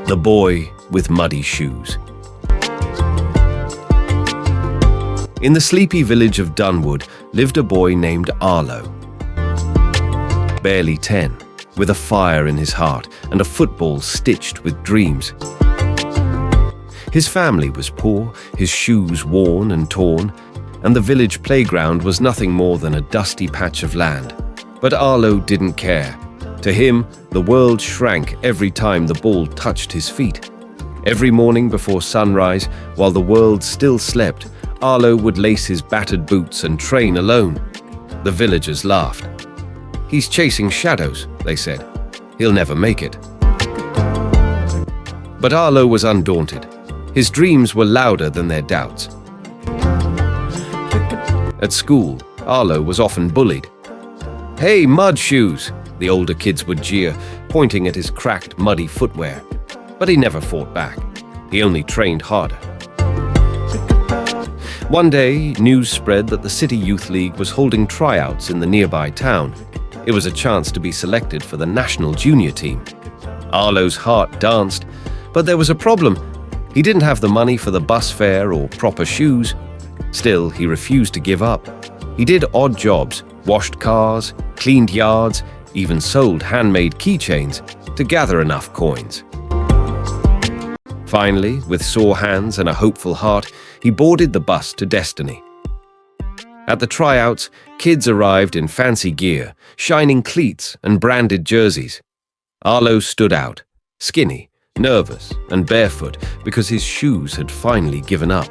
The Boy with Muddy Shoes. In the sleepy village of Dunwood lived a boy named Arlo. Barely 10, with a fire in his heart and a football stitched with dreams. His family was poor, his shoes worn and torn, and the village playground was nothing more than a dusty patch of land. But Arlo didn't care. To him, the world shrank every time the ball touched his feet. Every morning before sunrise, while the world still slept, Arlo would lace his battered boots and train alone. The villagers laughed. "He's chasing shadows," they said. "He'll never make it." But Arlo was undaunted. His dreams were louder than their doubts. At school, Arlo was often bullied. "Hey, mud shoes!" the older kids would jeer, pointing at his cracked, muddy footwear. But he never fought back. He only trained harder. One day, news spread that the City Youth League was holding tryouts in the nearby town. It was a chance to be selected for the national junior team. Arlo's heart danced, but there was a problem. He didn't have the money for the bus fare or proper shoes. Still, he refused to give up. He did odd jobs, washed cars, cleaned yards, even sold handmade keychains to gather enough coins. Finally, with sore hands and a hopeful heart, he boarded the bus to destiny. At the tryouts, kids arrived in fancy gear, shining cleats and branded jerseys. Arlo stood out, skinny, nervous, and barefoot because his shoes had finally given up.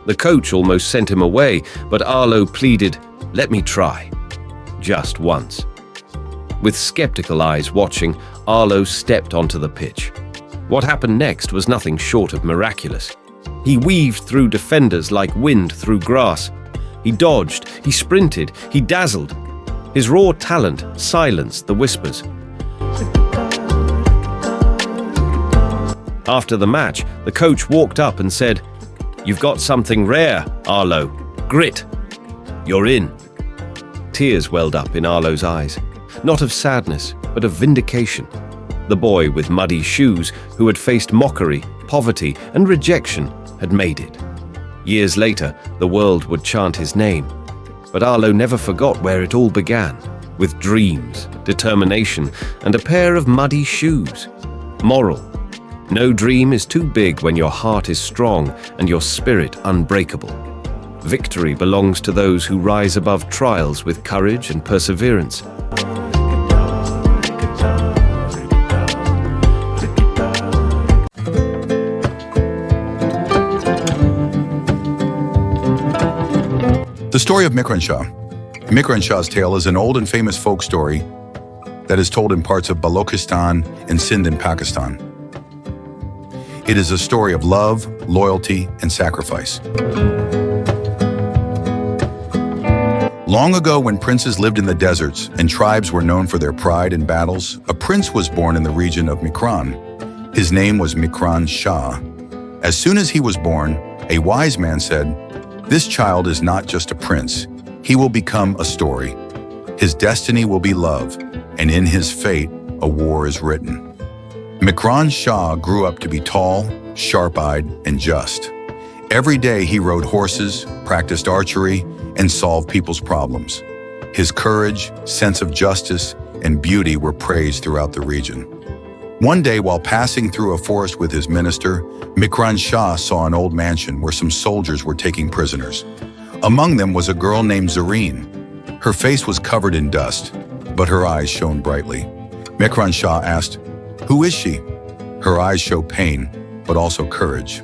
The coach almost sent him away, but Arlo pleaded, "Let me try." Just once. With skeptical eyes watching, Arlo stepped onto the pitch. What happened next was nothing short of miraculous. He weaved through defenders like wind through grass. He dodged, he sprinted, he dazzled. His raw talent silenced the whispers. After the match, the coach walked up and said, "You've got something rare, Arlo. Grit. You're in." Tears welled up in Arlo's eyes, not of sadness, but of vindication. The boy with muddy shoes, who had faced mockery, poverty, and rejection, had made it. Years later, the world would chant his name. But Arlo never forgot where it all began, with dreams, determination, and a pair of muddy shoes. Moral: no dream is too big when your heart is strong and your spirit unbreakable. Victory belongs to those who rise above trials with courage and perseverance. The story of Mikran Shah. Mikran Shah's tale is an old and famous folk story that is told in parts of Balochistan and Sindh in Pakistan. It is a story of love, loyalty, and sacrifice. Long ago, when princes lived in the deserts and tribes were known for their pride in battles, a prince was born in the region of Mikran. His name was Mikran Shah. As soon as he was born, a wise man said, "This child is not just a prince. He will become a story. His destiny will be love, and in his fate, a war is written." Mikran Shah grew up to be tall, sharp-eyed, and just. Every day he rode horses, practiced archery, and solved people's problems. His courage, sense of justice, and beauty were praised throughout the region. One day, while passing through a forest with his minister, Mikran Shah saw an old mansion where some soldiers were taking prisoners. Among them was a girl named Zareen. Her face was covered in dust, but her eyes shone brightly. Mikran Shah asked, "Who is she?" Her eyes showed pain, but also courage.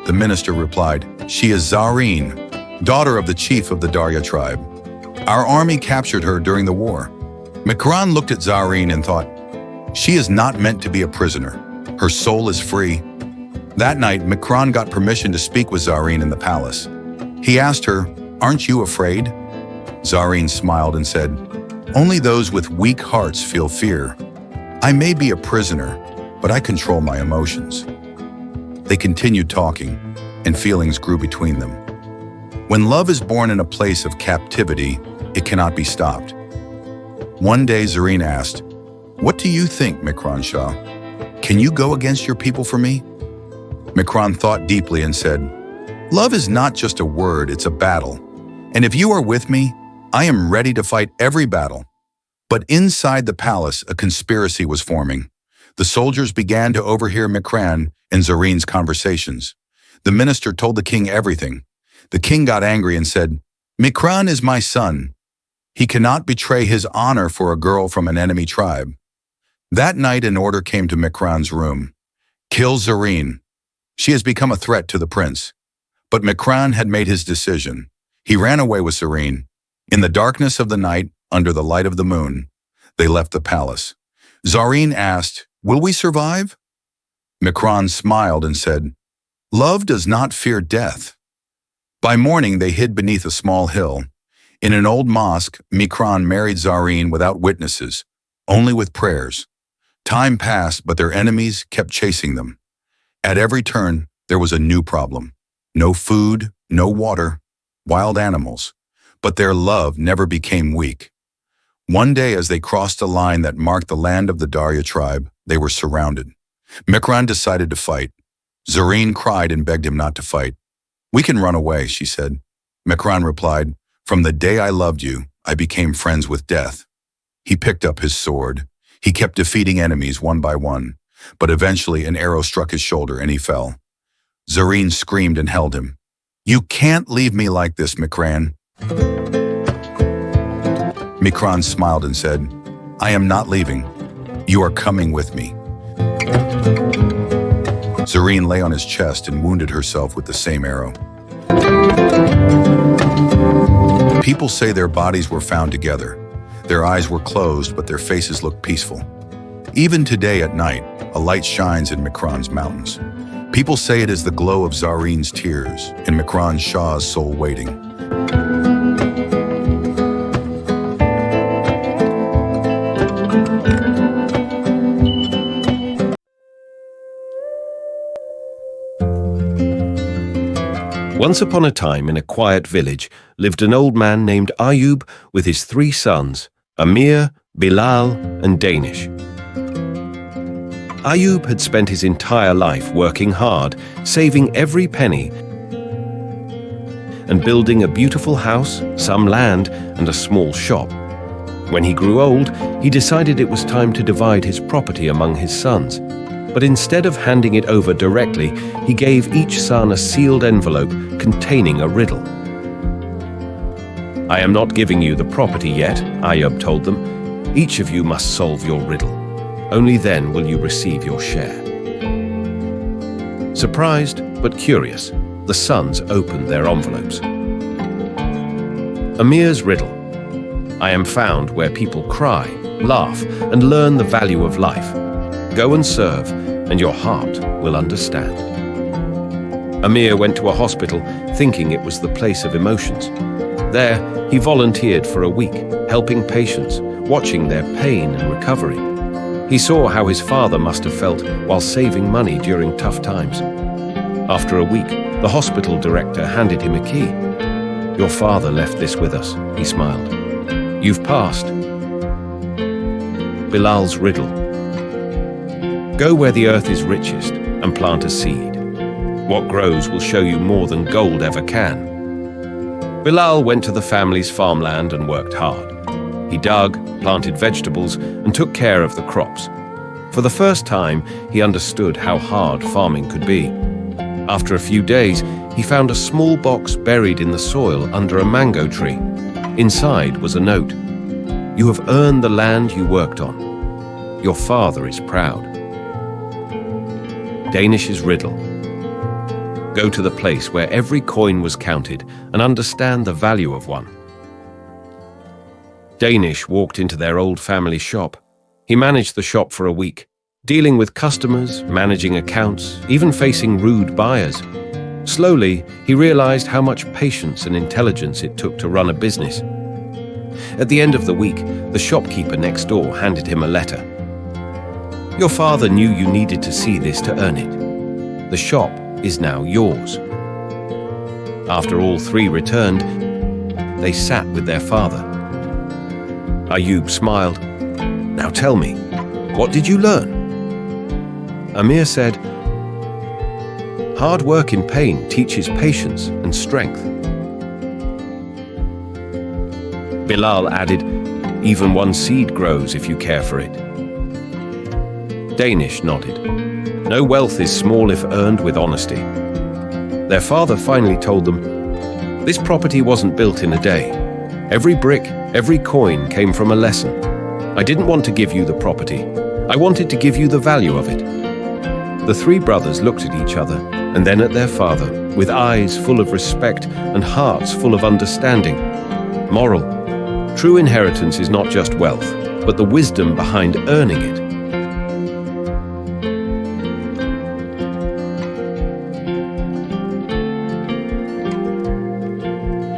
The minister replied, "She is Zareen, daughter of the chief of the Darya tribe. Our army captured her during the war." Mikran looked at Zareen and thought, "She is not meant to be a prisoner. Her soul is free." That night, Mikran got permission to speak with Zareen in the palace. He asked her, "Aren't you afraid?" Zareen smiled and said, "Only those with weak hearts feel fear. I may be a prisoner, but I control my emotions." They continued talking, and feelings grew between them. When love is born in a place of captivity, it cannot be stopped. One day, Zareen asked, "What do you think, Mikran Shah? Can you go against your people for me?" Mikran thought deeply and said, "Love is not just a word, it's a battle. And if you are with me, I am ready to fight every battle." But inside the palace, a conspiracy was forming. The soldiers began to overhear Mikran and Zareen's conversations. The minister told the king everything. The king got angry and said, "Mikran is my son. He cannot betray his honor for a girl from an enemy tribe." That night an order came to Mikran's room. "Kill Zareen. She has become a threat to the prince." But Mikran had made his decision. He ran away with Zareen. In the darkness of the night, under the light of the moon, they left the palace. Zareen asked, "Will we survive?" Mikran smiled and said, "Love does not fear death." By morning, they hid beneath a small hill. In an old mosque, Mikran married Zareen without witnesses, only with prayers. Time passed, but their enemies kept chasing them. At every turn, there was a new problem. No food, no water, wild animals. But their love never became weak. One day, as they crossed a line that marked the land of the Darya tribe, they were surrounded. Mikran decided to fight. Zareen cried and begged him not to fight. "We can run away," she said. Mikran replied, "From the day I loved you, I became friends with death." He picked up his sword. He kept defeating enemies one by one, but eventually an arrow struck his shoulder and he fell. Zareen screamed and held him. "You can't leave me like this, Mikran." Mikran smiled and said, "I am not leaving. You are coming with me." Zareen lay on his chest and wounded herself with the same arrow. People say their bodies were found together. Their eyes were closed, but their faces looked peaceful. Even today at night, a light shines in Mikran's mountains. People say it is the glow of Zareen's tears and Mikran Shah's soul waiting. Once upon a time, in a quiet village, lived an old man named Ayub with his 3 sons, Amir, Bilal, and Danish. Ayub had spent his entire life working hard, saving every penny, and building a beautiful house, some land, and a small shop. When he grew old, he decided it was time to divide his property among his sons. But instead of handing it over directly, he gave each son a sealed envelope containing a riddle. "I am not giving you the property yet," Ayub told them. "Each of you must solve your riddle. Only then will you receive your share." Surprised but curious, the sons opened their envelopes. Amir's riddle: "I am found where people cry, laugh, and learn the value of life. Go and serve, and your heart will understand." Amir went to a hospital thinking it was the place of emotions. There, he volunteered for a week, helping patients, watching their pain and recovery. He saw how his father must have felt while saving money during tough times. After a week, the hospital director handed him a key. "Your father left this with us," he smiled. "You've passed." Bilal's riddle: "Go where the earth is richest and plant a seed. What grows will show you more than gold ever can." Bilal went to the family's farmland and worked hard. He dug, planted vegetables, and took care of the crops. For the first time, he understood how hard farming could be. After a few days, he found a small box buried in the soil under a mango tree. Inside was a note: "You have earned the land you worked on. Your father is proud." Danish's riddle: "Go to the place where every coin was counted and understand the value of one." Danish walked into their old family shop. He managed the shop for a week, dealing with customers, managing accounts, even facing rude buyers. Slowly, he realized how much patience and intelligence it took to run a business. At the end of the week, the shopkeeper next door handed him a letter. "Your father knew you needed to see this to earn it. The shop is now yours." After all 3 returned, they sat with their father. Ayub smiled. "Now tell me, What did you learn? Amir said, hard work in pain teaches patience and strength. Bilal added, even one seed grows if you care for it. Danish nodded. No wealth is small if earned with honesty. Their father finally told them, this property wasn't built in a day. Every brick, every coin came from a lesson. I didn't want to give you the property. I wanted to give you the value of it. The three brothers looked at each other and then at their father with eyes full of respect and hearts full of understanding. Moral: true inheritance is not just wealth, but the wisdom behind earning it.